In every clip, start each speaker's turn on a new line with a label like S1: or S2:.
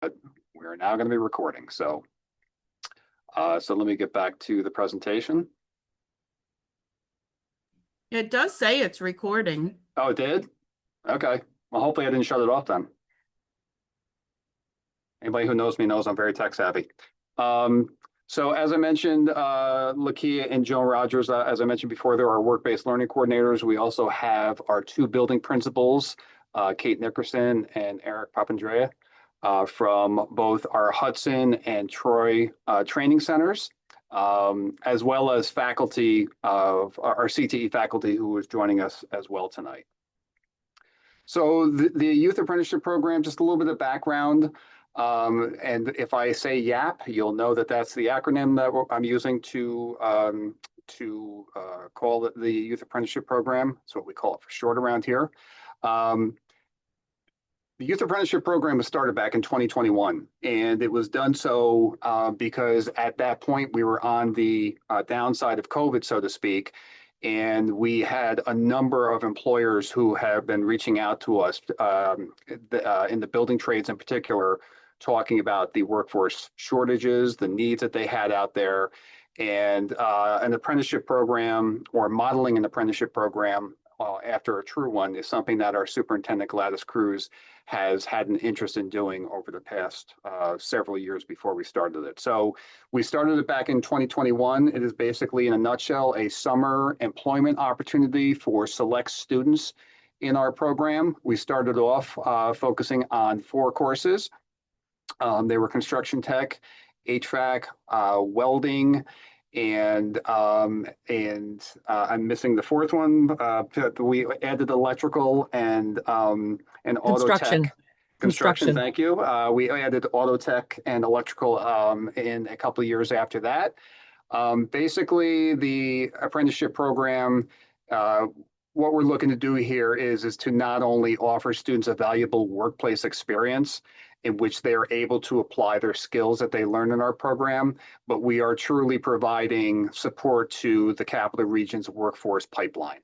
S1: We're now going to be recording. So let me get back to the presentation.
S2: It does say it's recording.
S1: Oh, it did? Okay. Well, hopefully I didn't shut it off then. Anybody who knows me knows I'm very tech savvy. Um, so as I mentioned, Lakia and Joan Rogers, as I mentioned before, they're our work-based learning coordinators. We also have our two building principals, Kate Nickerson and Eric Papandrea, from both our Hudson and Troy training centers, as well as faculty of our CTE faculty who is joining us as well tonight. So the Youth Apprenticeship Program, just a little bit of background. And if I say YAP, you'll know that that's the acronym that I'm using to call it the Youth Apprenticeship Program. That's what we call it for short around here. Um, the Youth Apprenticeship Program was started back in 2021, and it was done so because at that point we were on the downside of COVID, so to speak, and we had a number of employers who have been reaching out to us in the building trades in particular, talking about the workforce shortages, the needs that they had out there, and an apprenticeship program or modeling an apprenticeship program after a true one is something that our superintendent Gladys Cruz has had an interest in doing over the past several years before we started it. So we started it back in 2021. It is basically, in a nutshell, a summer employment opportunity for select students in our program. We started off focusing on 4 courses. They were construction tech, HVAC, welding, and I'm missing the 4th one. We added electrical and auto
S3: Construction.
S1: tech. Construction,
S3: Construction.
S1: thank you. We added auto tech and electrical in a couple of years after that. Basically, the apprenticeship program, what we're looking to do here is to not only offer students a valuable workplace experience in which they are able to apply their skills that they learn in our program, but we are truly providing support to the Capital Region's workforce pipeline,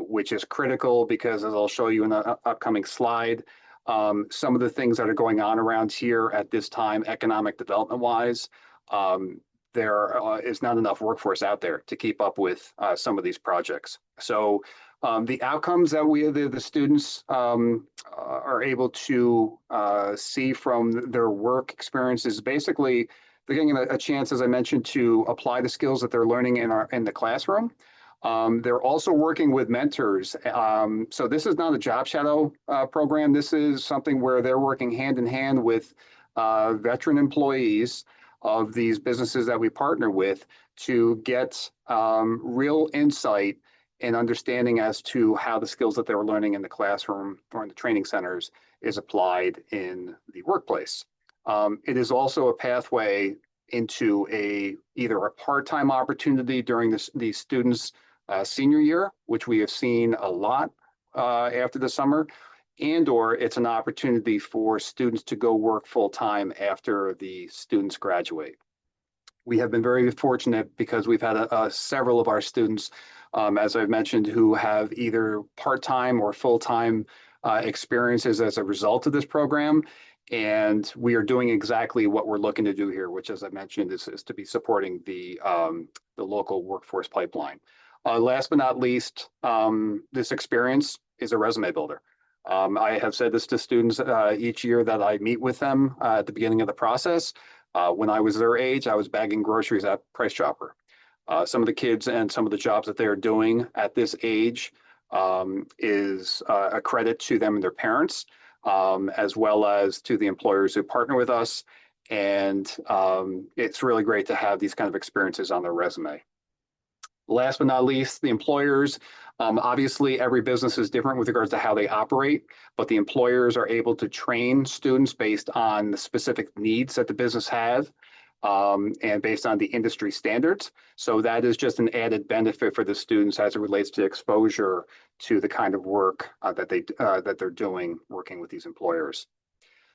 S1: which is critical because, as I'll show you in an upcoming slide, some of the things that are going on around here at this time, economic development wise, there is not enough workforce out there to keep up with some of these projects. So the outcomes that the students are able to see from their work experiences, basically they're getting a chance, as I mentioned, to apply the skills that they're learning in the classroom. They're also working with mentors. So this is not a job shadow program. This is something where they're working hand in hand with veteran employees of these businesses that we partner with to get real insight and understanding as to how the skills that they were learning in the classroom or in the training centers is applied in the workplace. It is also a pathway into either a part-time opportunity during these students' senior year, which we have seen a lot after the summer, and/or it's an opportunity for students to go work full-time after the students graduate. We have been very fortunate because we've had several of our students, as I've mentioned, who have either part-time or full-time experiences as a result of this program. And we are doing exactly what we're looking to do here, which, as I mentioned, is to be supporting the local workforce pipeline. Last but not least, this experience is a resume builder. I have said this to students each year that I meet with them at the beginning of the process. When I was their age, I was bagging groceries at Price Chopper. Some of the kids and some of the jobs that they're doing at this age is a credit to them and their parents, as well as to the employers who partner with us. And it's really great to have these kind of experiences on their resume. Last but not least, the employers. Obviously, every business is different with regards to how they operate, but the employers are able to train students based on the specific needs that the business has and based on the industry standards. So that is just an added benefit for the students as it relates to exposure to the kind of work that they're doing working with these employers.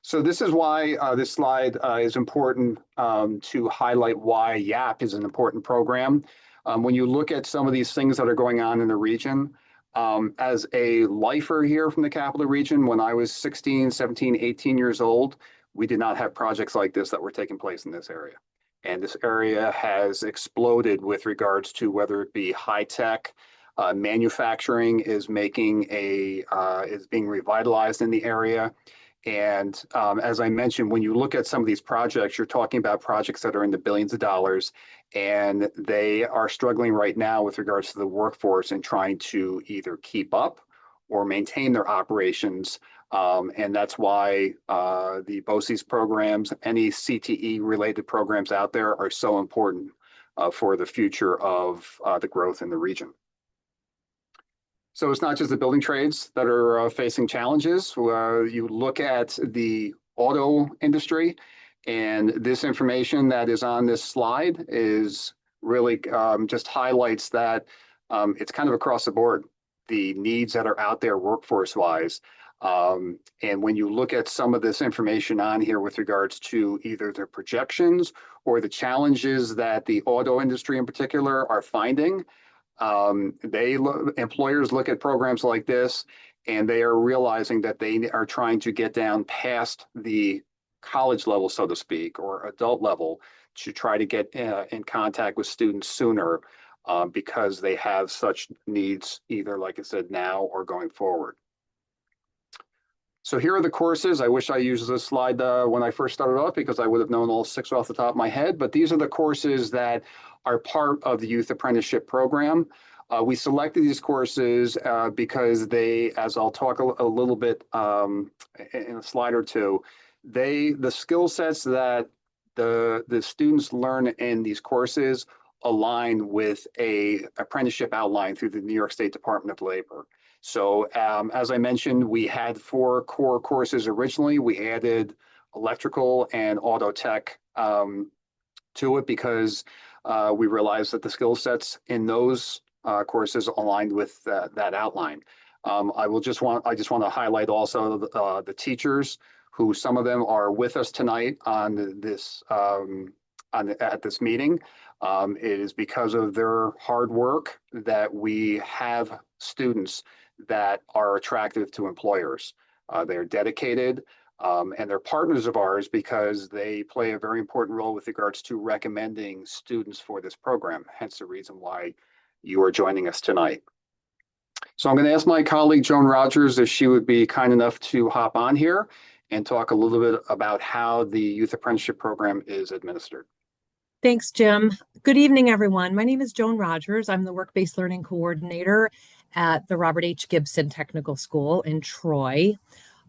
S1: So this is why this slide is important to highlight why YAP is an important program. When you look at some of these things that are going on in the region, as a lifer here from the Capital Region, when I was 16, 17, 18 years old, we did not have projects like this that were taking place in this area. And this area has exploded with regards to whether it be high tech, manufacturing is is being revitalized in the area. And as I mentioned, when you look at some of these projects, you're talking about projects that are in the billions of dollars, and they are struggling right now with regards to the workforce and trying to either keep up or maintain their operations. And that's why the BOCES programs, any CTE related programs out there are so important for the future of the growth in the region. So it's not just the building trades that are facing challenges. You look at the auto industry, and this information that is on this slide is really just highlights that it's kind of across the board, the needs that are out there workforce-wise. And when you look at some of this information on here with regards to either the projections or the challenges that the auto industry in particular are finding, employers look at programs like this and they are realizing that they are trying to get down past the college level, so to speak, or adult level to try to get in contact with students sooner because they have such needs, either, like I said, now or going forward. So here are the courses. I wish I used this slide when I first started off because I would have known all 6 off the top of my head, but these are the courses that are part of the Youth Apprenticeship Program. We selected these courses because they, as I'll talk a little bit in a slide or two, the skill sets that the students learn in these courses align with a apprenticeship outline through the New York State Department of Labor. So as I mentioned, we had 4 core courses originally. We added electrical and auto tech to it because we realized that the skill sets in those courses aligned with that outline. I just want to highlight also the teachers who some of them are with us tonight on this at this meeting. It is because of their hard work that we have students that are attractive to employers. They're dedicated and they're partners of ours because they play a very important role with regards to recommending students for this program, hence the reason why you are joining us tonight. So I'm going to ask my colleague Joan Rogers if she would be kind enough to hop on here and talk a little bit about how the Youth Apprenticeship Program is administered.
S3: Thanks, Jim. Good evening, everyone. My name is Joan Rogers. I'm the Work-Based Learning Coordinator at the Robert H. Gibson Technical School in Troy.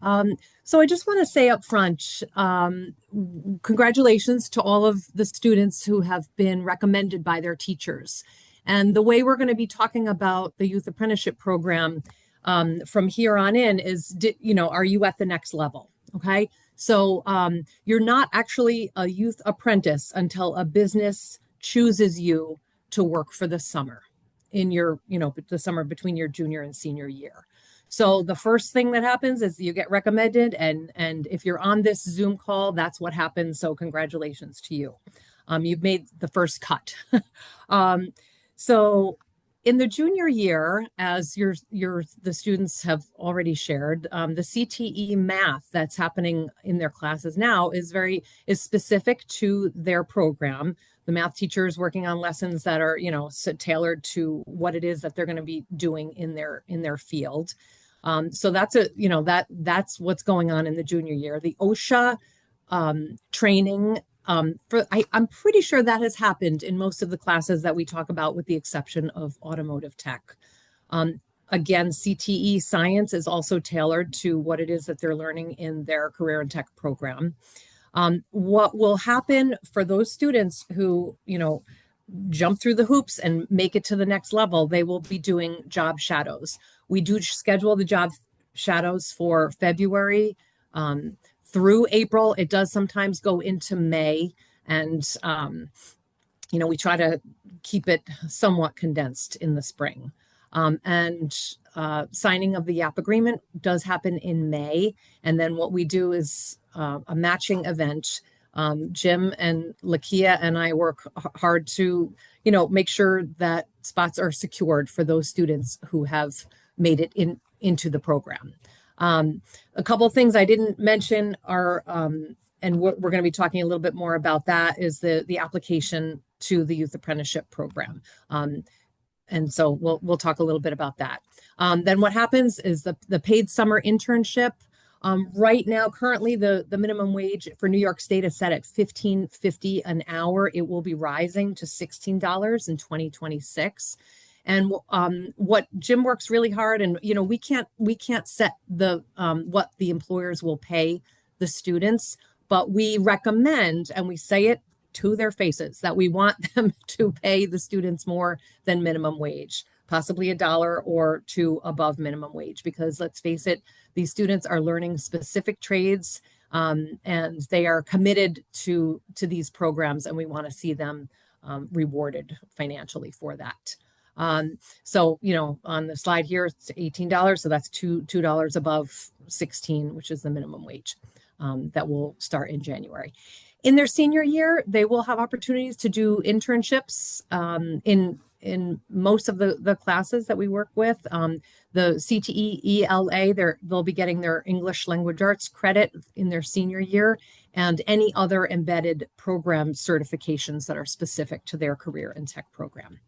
S3: So I just want to say up front, congratulations to all of the students who have been recommended by their teachers. And the way we're going to be talking about the Youth Apprenticeship Program from here on in is, are you at the next level? Okay. So you're not actually a youth apprentice until a business chooses you to work for the summer in your, the summer between your junior and senior year. So the first thing that happens is you get recommended, and if you're on this Zoom call, that's what happens. So congratulations to you. You've made the first cut. So in the junior year, as the students have already shared, the CTE math that's happening in their classes now is specific to their program. The math teacher is working on lessons that are, tailored to what it is that they're going to be doing in their field. So that's that's what's going on in the junior year. The OSHA training. I'm pretty sure that has happened in most of the classes that we talk about, with the exception of automotive tech. Again, CTE science is also tailored to what it is that they're learning in their career and tech program. What will happen for those students who, jump through the hoops and make it to the next level, they will be doing job shadows. We do schedule the job shadows for February through April. It does sometimes go into May, and we try to keep it somewhat condensed in the spring. And signing of the app agreement does happen in May, and then what we do is a matching event. Jim and Lakia and I work hard to make sure that spots are secured for those students who have made it into the program. A couple of things I didn't mention are we're going to be talking a little bit more about that, is the application to the youth apprenticeship program. And so we'll talk a little bit about that. Then what happens is the paid summer internship. Right now, currently, the minimum wage for New York State is set at $15.50 an hour. It will be rising to $16 in 2026. And what Jim works really hard, and we can't set the what the employers will pay the students, but we recommend, and we say it to their faces, that we want them to pay the students more than minimum wage, possibly $1 or $2 above minimum wage, because let's face it, these students are learning specific trades, and they are committed to these programs, and we want to see them rewarded financially for that. So, on the slide here, it's $18. So that's $2 above 16, which is the minimum wage, that will start in January. In their senior year, they will have opportunities to do internships in most of the classes that we work with. The CTE ELA, they'll be getting their English language arts credit in their senior year, and any other embedded program certifications that are specific to their career and tech program.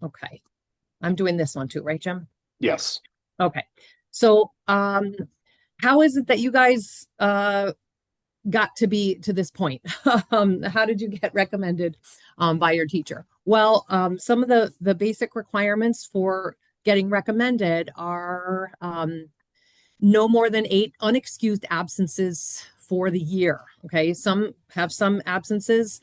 S3: Okay. I'm doing this one too, right, Jim?
S1: Yes.
S3: Okay. So, how is it that you guys got to be to this point? How did you get recommended by your teacher? Well, some of the basic requirements for getting recommended are no more than 8 unexcused absences for the year. Okay, some have some absences,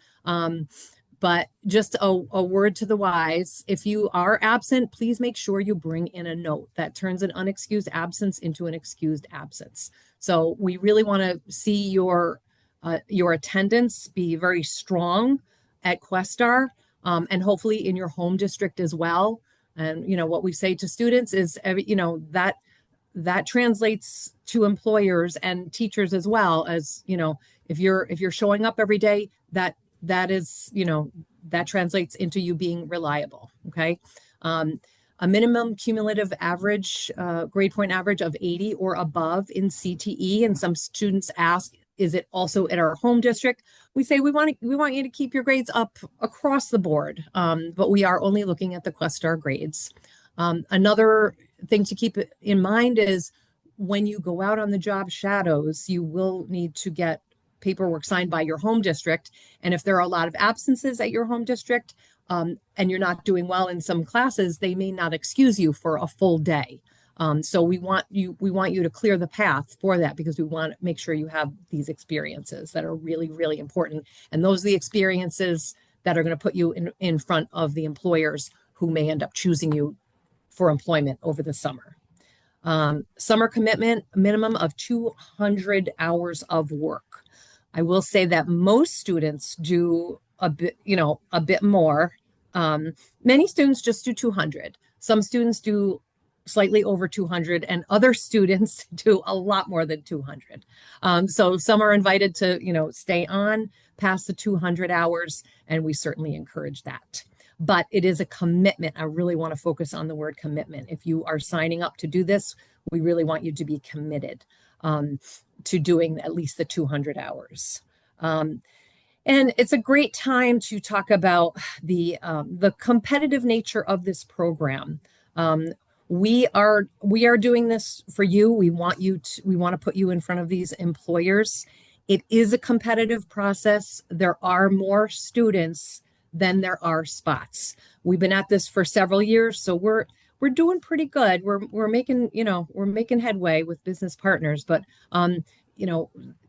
S3: but just a word to the wise: if you are absent, please make sure you bring in a note that turns an unexcused absence into an excused absence. So we really want to see your attendance be very strong at Questar, and hopefully in your home district as well. And what we say to students is, that translates to employers and teachers as well. As if you're showing up every day, that is, that translates into you being reliable. Okay. A minimum cumulative average, grade point average of 80 or above in CTE. And some students ask, is it also at our home district? We say we want you to keep your grades up across the board, but we are only looking at the Questar grades. Another thing to keep in mind is when you go out on the job shadows, you will need to get paperwork signed by your home district. And if there are a lot of absences at your home district, and you're not doing well in some classes, they may not excuse you for a full day. So we want you to clear the path for that, because we want to make sure you have these experiences that are really, really important. And those are the experiences that are going to put you in front of the employers who may end up choosing you for employment over the summer. Summer commitment, minimum of 200 hours of work. I will say that most students do a bit more. Many students just do 200. Some students do slightly over 200, and other students do a lot more than 200. So some are invited to, stay on past the 200 hours, and we certainly encourage that. But it is a commitment. I really want to focus on the word commitment. If you are signing up to do this, we really want you to be committed to doing at least the 200 hours. And it's a great time to talk about the competitive nature of this program. We are doing this for you. We want to put you in front of these employers. It is a competitive process. There are more students than there are spots. We've been at this for several years, so we're doing pretty good. We're making headway with business partners, but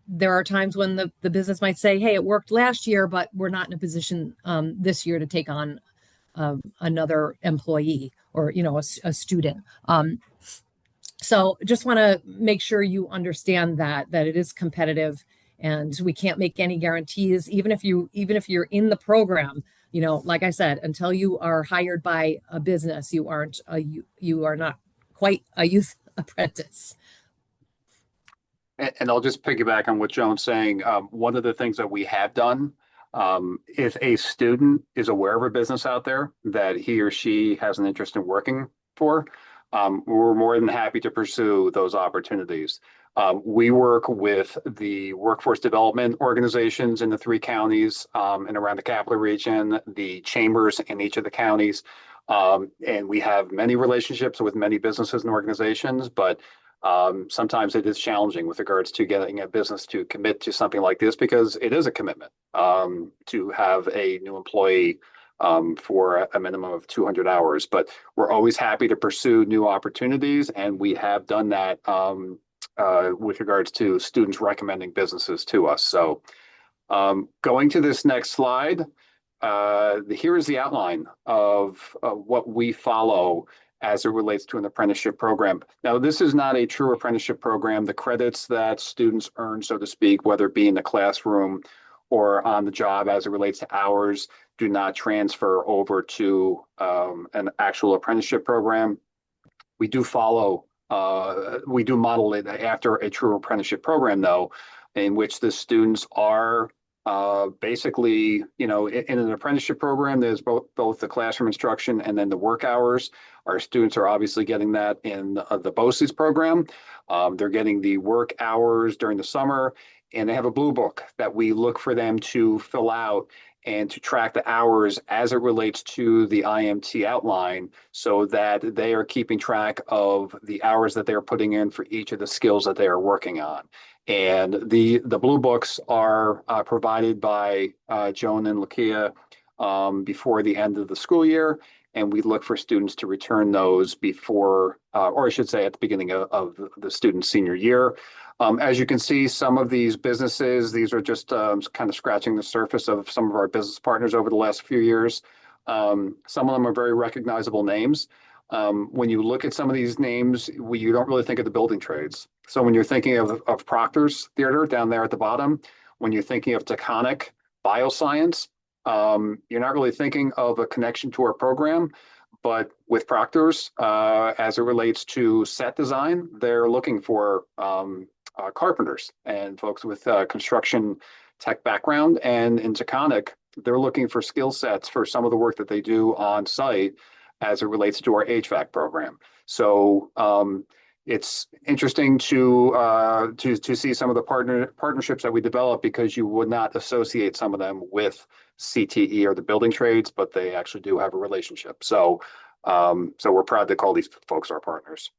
S3: there are times when the business might say, hey, it worked last year, but we're not in a position this year to take on another employee or a student. So just want to make sure you understand that it is competitive, and we can't make any guarantees, even if you're in the program. Like I said, until you are hired by a business, you are not quite a youth apprentice.
S1: And I'll just piggyback on what Joan's saying. One of the things that we have done, if a student is aware of a business out there that he or she has an interest in working for, we're more than happy to pursue those opportunities. We work with the workforce development organizations in the three counties and around the capital region, the chambers in each of the counties. And we have many relationships with many businesses and organizations, but sometimes it is challenging with regards to getting a business to commit to something like this because it is a commitment to have a new employee for a minimum of 200 hours. But we're always happy to pursue new opportunities, and we have done that with regards to students recommending businesses to us. So going to this next slide, here is the outline of what we follow as it relates to an apprenticeship program. Now, this is not a true apprenticeship program. The credits that students earn, so to speak, whether it be in the classroom or on the job as it relates to hours, do not transfer over to an actual apprenticeship program. We do follow, we do model it after a true apprenticeship program, though, in which the students are basically, in an apprenticeship program, there's both the classroom instruction and then the work hours. Our students are obviously getting that in the BOCES program. They're getting the work hours during the summer, and they have a blue book that we look for them to fill out and to track the hours as it relates to the IMT outline so that they are keeping track of the hours that they're putting in for each of the skills that they are working on. And the blue books are provided by Joan and Lakia before the end of the school year. And we look for students to return those before, or I should say at the beginning of the student's senior year. As you can see, some of these businesses, these are just kind of scratching the surface of some of our business partners over the last few years. Some of them are very recognizable names. When you look at some of these names, you don't really think of the building trades. So when you're thinking of Proctor's Theater down there at the bottom, when you're thinking of Taconic Bioscience, you're not really thinking of a connection to our program. But with Proctor's, as it relates to set design, they're looking for carpenters and folks with construction tech background. And in Taconic, they're looking for skill sets for some of the work that they do on site as it relates to our HVAC program. So it's interesting to see some of the partnerships that we develop because you would not associate some of them with CTE or the building trades, but they actually do have a relationship. So we're proud to call these folks our partners.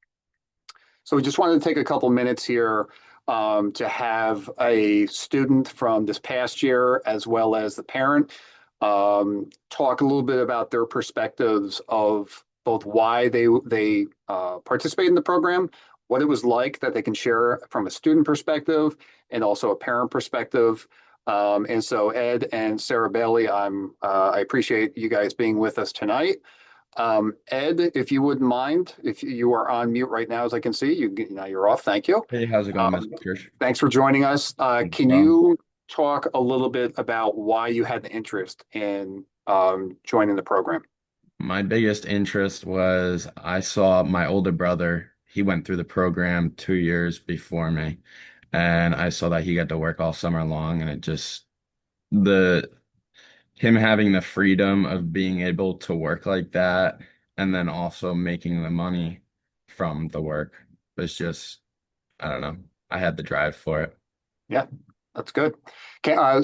S1: So we just wanted to take a couple minutes here to have a student from this past year as well as the parent talk a little bit about their perspectives of both why they participate in the program, what it was like that they can share from a student perspective and also a parent perspective. And so Ed and Sarah Bailey, I appreciate you guys being with us tonight. Ed, if you wouldn't mind, if you are on mute right now, as I can see, now you're off. Thank you.
S4: Hey, how's it going, Mr. Kirsch?
S1: Thanks for joining us. Can you talk a little bit about why you had the interest in joining the program?
S4: My biggest interest was I saw my older brother. He went through the program 2 years before me, and I saw that he got to work all summer long, and it just the him having the freedom of being able to work like that and then also making the money from the work was just, I don't know. I had the drive for it.
S1: Yeah, that's good.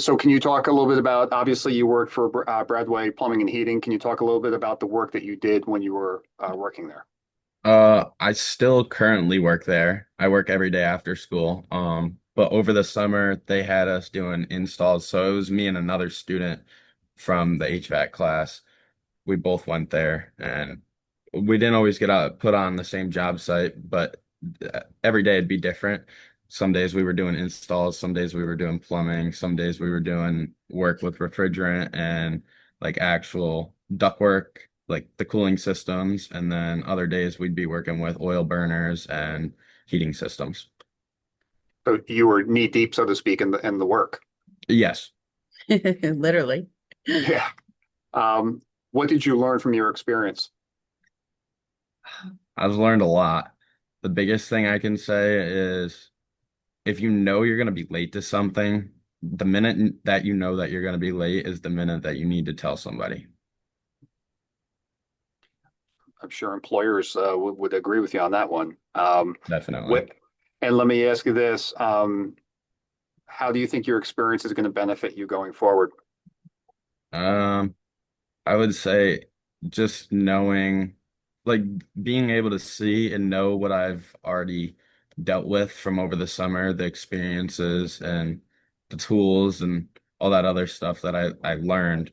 S1: So can you talk a little bit about, obviously you worked for Bradway Plumbing and Heating. Can you talk a little bit about the work that you did when you were working there?
S4: I still currently work there. I work every day after school. But over the summer they had us doing installs. So it was me and another student from the HVAC class. We both went there and we didn't always get out put on the same job site, but every day it'd be different. Some days we were doing installs, some days we were doing plumbing, some days we were doing work with refrigerant and like actual ductwork, like the cooling systems, and then other days we'd be working with oil burners and heating systems.
S1: So you were knee deep, so to speak, in the work.
S4: Yes.
S2: Literally.
S1: Yeah. What did you learn from your experience?
S4: I've learned a lot. The biggest thing I can say is if you know you're going to be late to something, the minute that you know that you're going to be late is the minute that you need to tell somebody.
S1: I'm sure employers would agree with you on that one.
S4: Definitely.
S1: And let me ask you this, how do you think your experience is going to benefit you going forward?
S4: Um, I would say just knowing, like being able to see and know what I've already dealt with from over the summer, the experiences and the tools and all that other stuff that I learned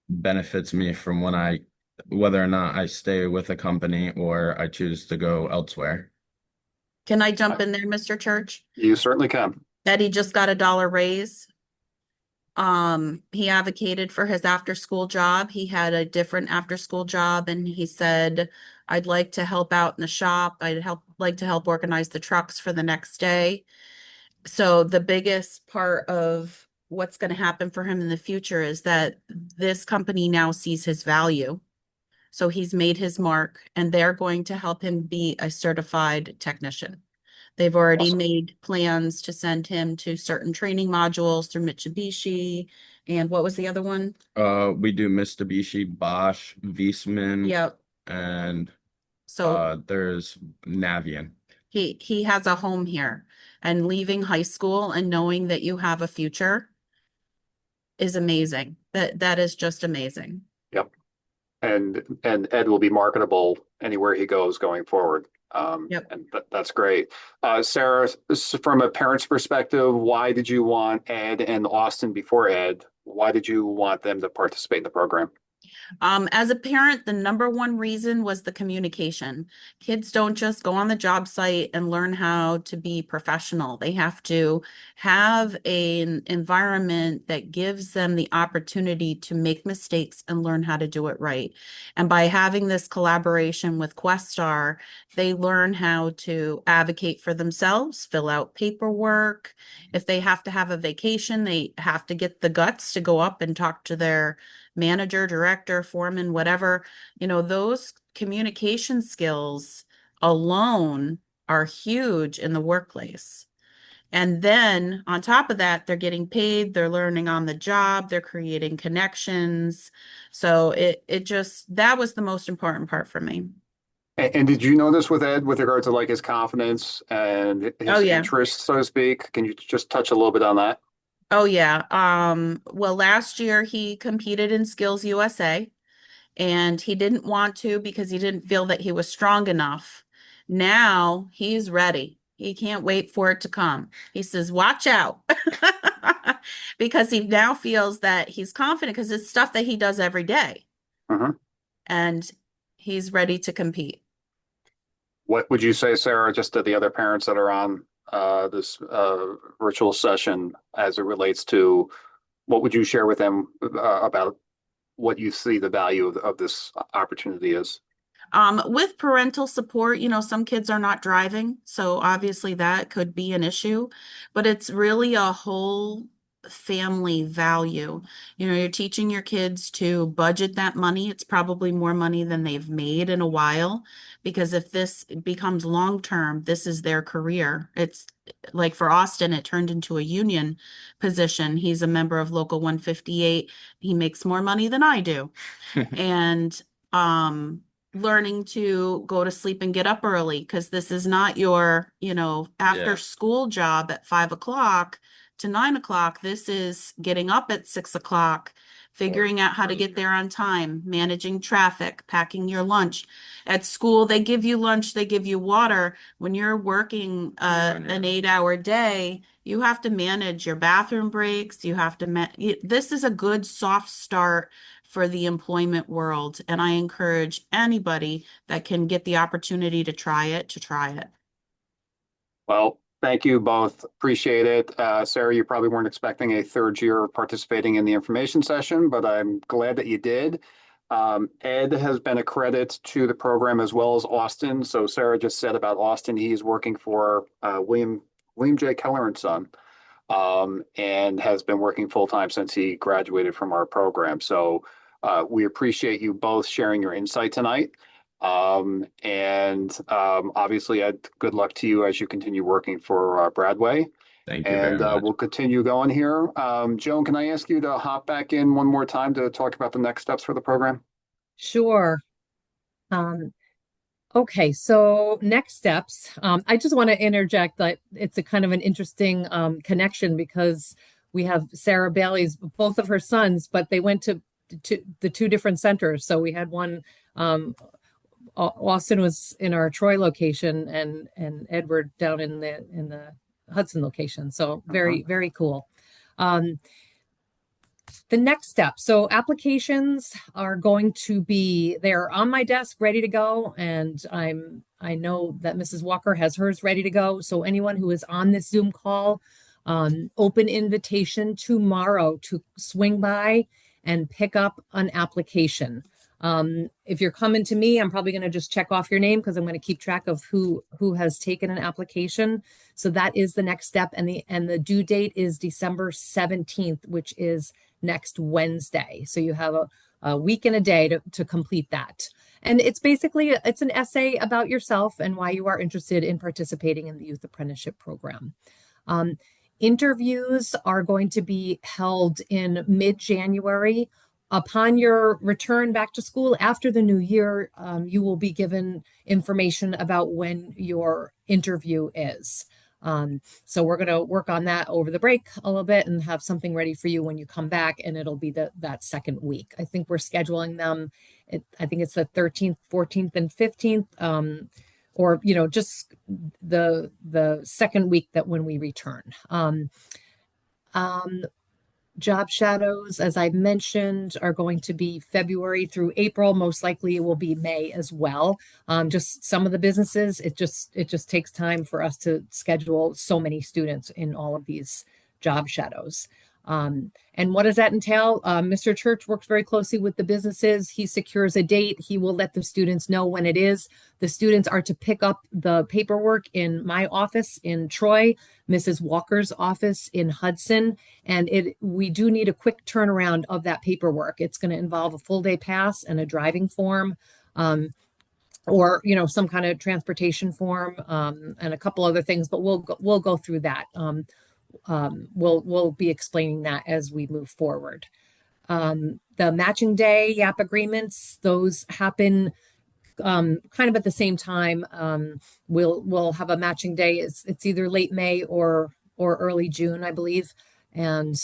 S4: benefits me from whether or not I stay with a company or I choose to go elsewhere.
S2: Can I jump in there, Mr. Church?
S1: You certainly can.
S2: Eddie just got a dollar raise. He advocated for his after school job. He had a different after school job and he said, I'd like to help out in the shop. Like to help organize the trucks for the next day. So the biggest part of what's going to happen for him in the future is that this company now sees his value. So he's made his mark and they're going to help him be a certified technician. They've already
S1: Awesome.
S2: made plans to send him to certain training modules through Mitsubishi. And what was the other one?
S4: We do Mitsubishi, Bosch, Viessmann,
S2: Yep.
S4: and
S2: So
S4: there's Navian.
S2: he has a home here, and leaving high school and knowing that you have a future is amazing. That is just amazing.
S1: Yep. And Ed will be marketable anywhere he goes going forward.
S2: Yep.
S1: And that's great. Sarah, from a parent's perspective, why did you want Ed and Austin before Ed? Why did you want them to participate in the program?
S2: As a parent, the number one reason was the communication. Kids don't just go on the job site and learn how to be professional. They have to have an environment that gives them the opportunity to make mistakes and learn how to do it right. And by having this collaboration with Questar, they learn how to advocate for themselves, fill out paperwork. If they have to have a vacation, they have to get the guts to go up and talk to their manager, director, foreman, whatever, those communication skills alone are huge in the workplace. And then on top of that, they're getting paid, they're learning on the job, they're creating connections. So that was the most important part for me.
S1: And did you know this with Ed with regard to like his confidence and
S2: Oh
S1: his
S2: yeah.
S1: interest, so to speak? Can you just touch a little bit on that?
S2: Oh yeah. Well, last year he competed in Skills USA. And he didn't want to because he didn't feel that he was strong enough. Now he's ready. He can't wait for it to come. He says, watch out. Because he now feels that he's confident because it's stuff that he does every day.
S1: Mhm.
S2: And he's ready to compete.
S1: What would you say, Sarah, just to the other parents that are on this virtual session as it relates to what would you share with them about what you see the value of this opportunity is?
S2: With parental support, some kids are not driving, so obviously that could be an issue, but it's really a whole family value. You're teaching your kids to budget that money. It's probably more money than they've made in a while, because if this becomes long term, this is their career. It's like for Austin, it turned into a union position. He's a member of Local 158. He makes more money than I do. And learning to go to sleep and get up early, because this is not your, after
S4: Yeah.
S2: school job at 5 o'clock to 9 o'clock. This is getting up at 6 o'clock, figuring out how to get there on time, managing traffic, packing your lunch. At school, they give you lunch, they give you water. When you're working an 8-hour day, you have to manage your bathroom breaks. You have to, this is a good soft start for the employment world. And I encourage anybody that can get the opportunity to try it, to try it.
S1: Well, thank you both. Appreciate it. Sarah, you probably weren't expecting a third year participating in the information session, but I'm glad that you did. Ed has been a credit to the program as well as Austin. So Sarah just said about Austin, he's working for William J. Keller and Son, and has been working full time since he graduated from our program. So we appreciate you both sharing your insight tonight. Obviously, Ed, good luck to you as you continue working for Bradway.
S4: Thank you very much.
S1: We'll continue going here. Joan, can I ask you to hop back in one more time to talk about the next steps for the program?
S3: Sure. Um, Okay, so next steps. I just want to interject that it's a kind of an interesting connection because we have Sarah Bailey's, both of her sons, but they went to the two different centers. So we had one, Austin was in our Troy location, and Edward down in the Hudson location. So very cool. The next step. So applications are going to be, they're on my desk, ready to go. And I know that Mrs. Walker has hers ready to go. So anyone who is on this Zoom call, open invitation tomorrow to swing by and pick up an application. If you're coming to me, I'm probably going to just check off your name because I'm going to keep track of who has taken an application. So that is the next step. And the due date is December 17th, which is next Wednesday. So you have a week and a day to complete that. And it's basically, it's an essay about yourself and why you are interested in participating in the Youth Apprenticeship Program. Interviews are going to be held in mid-January. Upon your return back to school after the new year, you will be given information about when your interview is. So we're going to work on that over the break a little bit and have something ready for you when you come back, and it'll be that second week. I think we're scheduling them. I think it's the 13th, 14th, and 15th, or just the second week that when we return. Job shadows, as I mentioned, are going to be February through April. Most likely it will be May as well. Just some of the businesses, it just takes time for us to schedule so many students in all of these job shadows. And what does that entail? Mr. Church works very closely with the businesses. He secures a date. He will let the students know when it is. The students are to pick up the paperwork in my office in Troy, Mrs. Walker's office in Hudson. And we do need a quick turnaround of that paperwork. It's going to involve a full day pass and a driving form, or some kind of transportation form, and a couple other things, but we'll go through that. We'll be explaining that as we move forward. The matching day YAP agreements, those happen kind of at the same time. We'll have a matching day. It's either late May or early June, I believe. And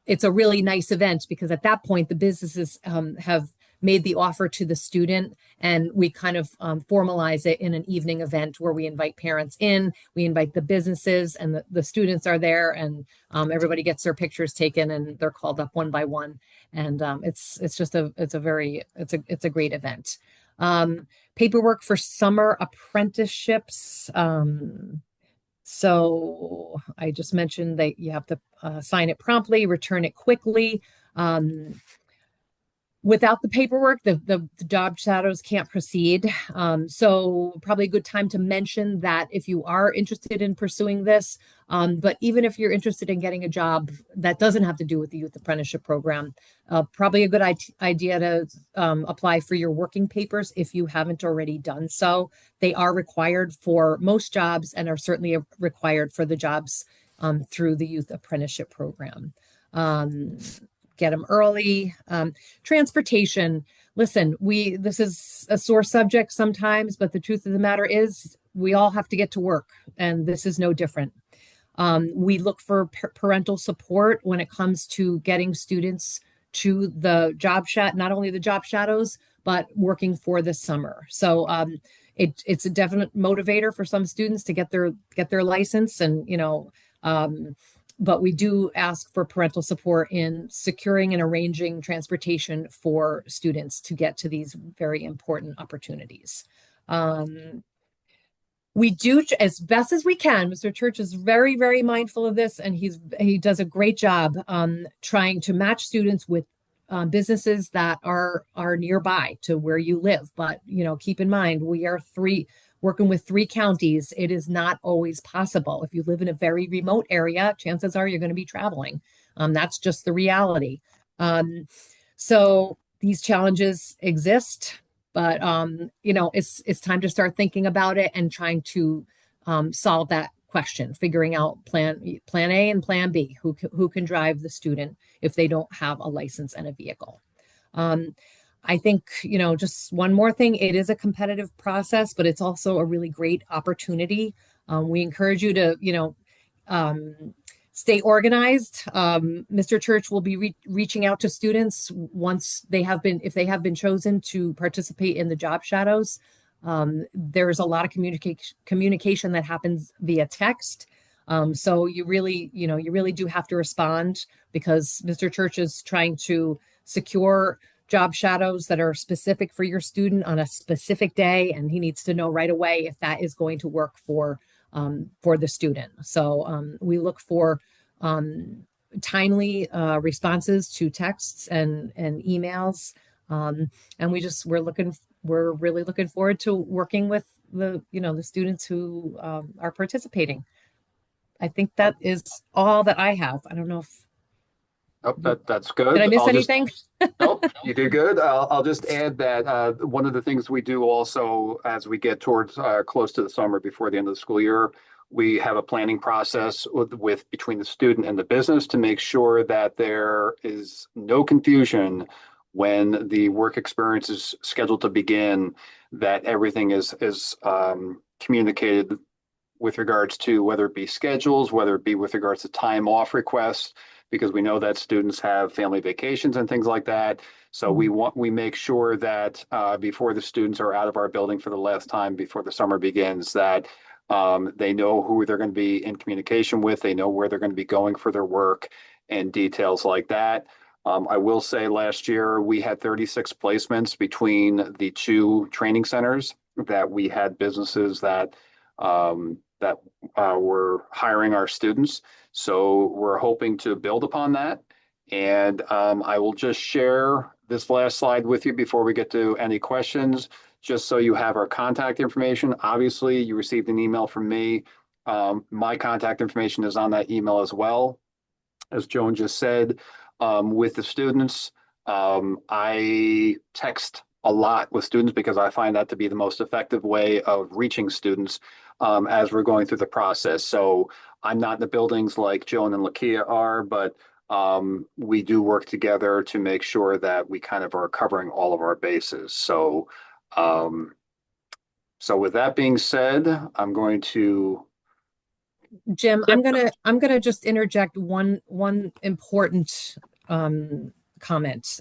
S3: it's a really nice event because at that point the businesses have made the offer to the student, and we kind of formalize it in an evening event where we invite parents in, we invite the businesses, and the students are there, and everybody gets their pictures taken and they're called up one by one. And it's a great event. Paperwork for summer apprenticeships. So I just mentioned that you have to sign it promptly, return it quickly. Without the paperwork, the job shadows can't proceed. So probably a good time to mention that if you are interested in pursuing this, but even if you're interested in getting a job that doesn't have to do with the Youth Apprenticeship Program, probably a good idea to apply for your working papers if you haven't already done so. They are required for most jobs and are certainly required for the jobs through the Youth Apprenticeship Program. Get them early. Transportation. Listen, this is a sore subject sometimes, but the truth of the matter is we all have to get to work, and this is no different. We look for parental support when it comes to getting students to the job not only the job shadows, but working for the summer. So it's a definite motivator for some students to get their license, and but we do ask for parental support in securing and arranging transportation for students to get to these very important opportunities. We do as best as we can. Mr. Church is very, very mindful of this, and he does a great job trying to match students with businesses that are nearby to where you live. But keep in mind, we are working with 3 counties. It is not always possible. If you live in a very remote area, chances are you're going to be traveling. That's just the reality. So these challenges exist, but it's time to start thinking about it and trying to solve that question, figuring out plan A and plan B, who can drive the student if they don't have a license and a vehicle. I think, just one more thing, it is a competitive process, but it's also a really great opportunity. We encourage you to, um, stay organized. Mr. Church will be reaching out to students once if they have been chosen to participate in the job shadows. There's a lot of communication that happens via text. So you really do have to respond, because Mr. Church is trying to secure job shadows that are specific for your student on a specific day, and he needs to know right away if that is going to work for the student. So we look for timely responses to texts and emails, and we're really looking forward to working with the students who are participating. I think that is all that I have. I don't know if
S1: Oh, that's good.
S3: did I miss anything?
S1: Nope, you did good. I'll just add that one of the things we do also as we get towards close to the summer before the end of the school year, we have a planning process with between the student and the business to make sure that there is no confusion when the work experience is scheduled to begin, that everything is communicated with regards to whether it be schedules, whether it be with regards to time off requests, because we know that students have family vacations and things like that. So we make sure that before the students are out of our building for the last time before the summer begins, that they know who they're going to be in communication with, they know where they're going to be going for their work, and details like that. I will say last year we had 36 placements between the two training centers, that we had businesses that were hiring our students. So we're hoping to build upon that. And I will just share this last slide with you before we get to any questions, just so you have our contact information. Obviously, you received an email from me. My contact information is on that email as well. As Joan just said, with the students, I text a lot with students because I find that to be the most effective way of reaching students as we're going through the process. So I'm not in the buildings like Joan and Lakia are, but we do work together to make sure that we kind of are covering all of our bases. So, so with that being said, I'm going to.
S3: Jim, I'm gonna just interject one important comment.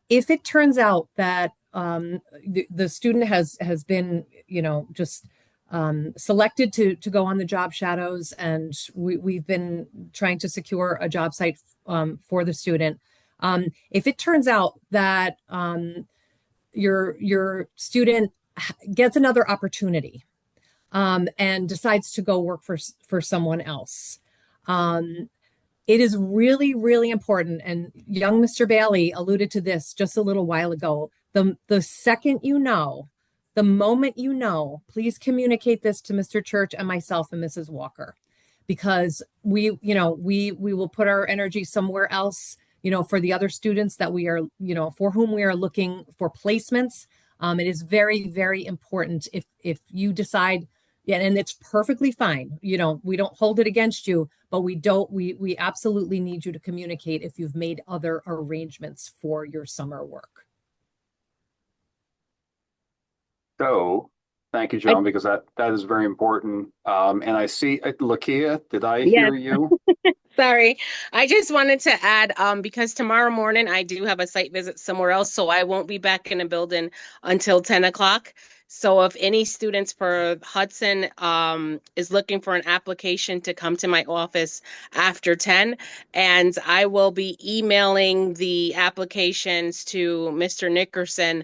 S3: If it turns out that the student has been just selected to go on the job shadows, and we've been trying to secure a job site for the student, if it turns out that your student gets another opportunity and decides to go work for someone else, it is really, really important. And young Mr. Bailey alluded to this just a little while ago. The second the moment please communicate this to Mr. Church and myself and Mrs. Walker, because we will put our energy somewhere else, for the other students that we are, for whom we are looking for placements. It is very, very important if you decide. Yeah, and it's perfectly fine. We don't hold it against you, but we absolutely need you to communicate if you've made other arrangements for your summer work.
S1: So thank you, Joan, because that is very important. And I see, Lakia, did I
S5: Yes.
S1: hear you?
S5: Sorry. I just wanted to add, because tomorrow morning I do have a site visit somewhere else, so I won't be back in the building until 10 o'clock. So if any students for Hudson is looking for an application to come to my office after 10, and I will be emailing the applications to Mr. Nickerson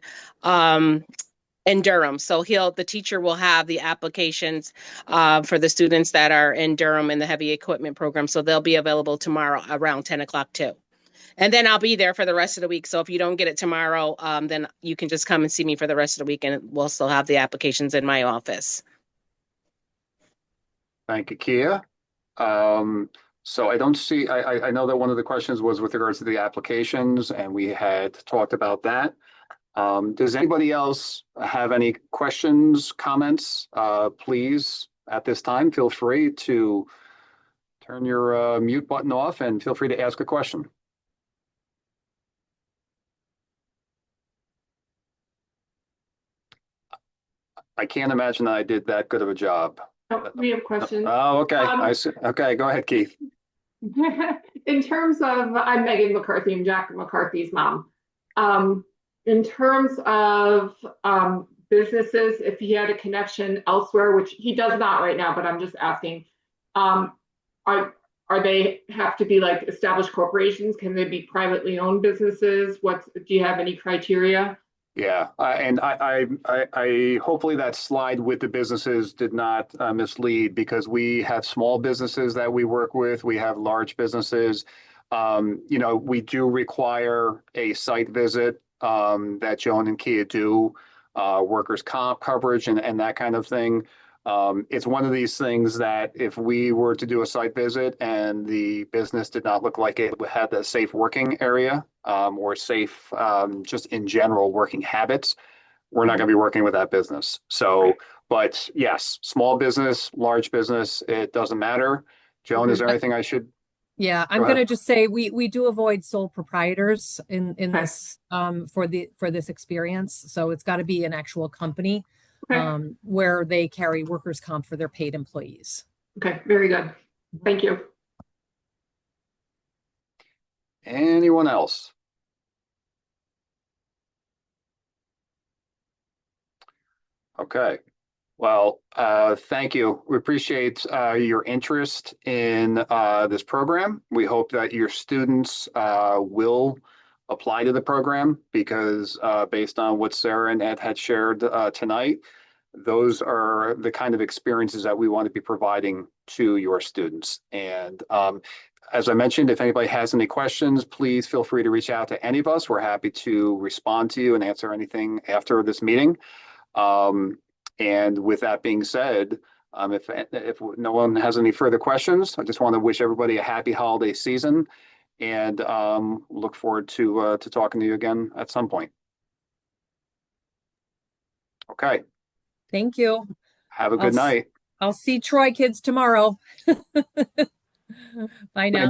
S5: in Durham. So the teacher will have the applications for the students that are in Durham in the heavy equipment program. So they'll be available tomorrow around 10 o'clock too. And then I'll be there for the rest of the week. So if you don't get it tomorrow, then you can just come and see me for the rest of the week, and we'll still have the applications in my office.
S1: Thank you, Kia. So I don't see, I know that one of the questions was with regards to the applications, and we had talked about that. Does anybody else have any questions, comments? Please, at this time, feel free to turn your mute button off and feel free to ask a question. I can't imagine that I did that good of a job.
S6: Oh, we have questions.
S1: Oh, okay.
S6: Um,
S1: I see. Okay, go ahead, Keith.
S6: In terms of, I'm Megan McCarthy, I'm Jack McCarthy's mom. In terms of businesses, if he had a connection elsewhere, which he does not right now, but I'm just asking, um, are they have to be like established corporations? Can they be privately owned businesses? Do you have any criteria?
S1: Yeah, and I hopefully that slide with the businesses did not mislead, because we have small businesses that we work with. We have large businesses. We do require a site visit that Joan and Kia do, workers' comp coverage and that kind of thing. It's one of these things that if we were to do a site visit and the business did not look like it had a safe working area, or safe, just in general working habits, we're not going to be working with that business. So, but yes, small business, large business, it doesn't matter. Joan, is there anything I should?
S3: Yeah, I'm
S1: Go
S3: going to
S1: ahead.
S3: just say we do avoid sole proprietors in
S6: Okay.
S3: this for this experience. So it's got to be an actual company
S6: Okay.
S3: where they carry workers' comp for their paid employees.
S6: Okay, very good. Thank you.
S1: Anyone else? Okay. Well, thank you. We appreciate your interest in this program. We hope that your students will apply to the program, because based on what Sarah and Ed had shared tonight, those are the kind of experiences that we want to be providing to your students. And as I mentioned, if anybody has any questions, please feel free to reach out to any of us. We're happy to respond to you and answer anything after this meeting. And with that being said, if no one has any further questions, I just want to wish everybody a happy holiday season, and look forward to talking to you again at some point. Okay.
S3: Thank you.
S1: Have a good night.
S3: I'll see Troy kids tomorrow. Bye now.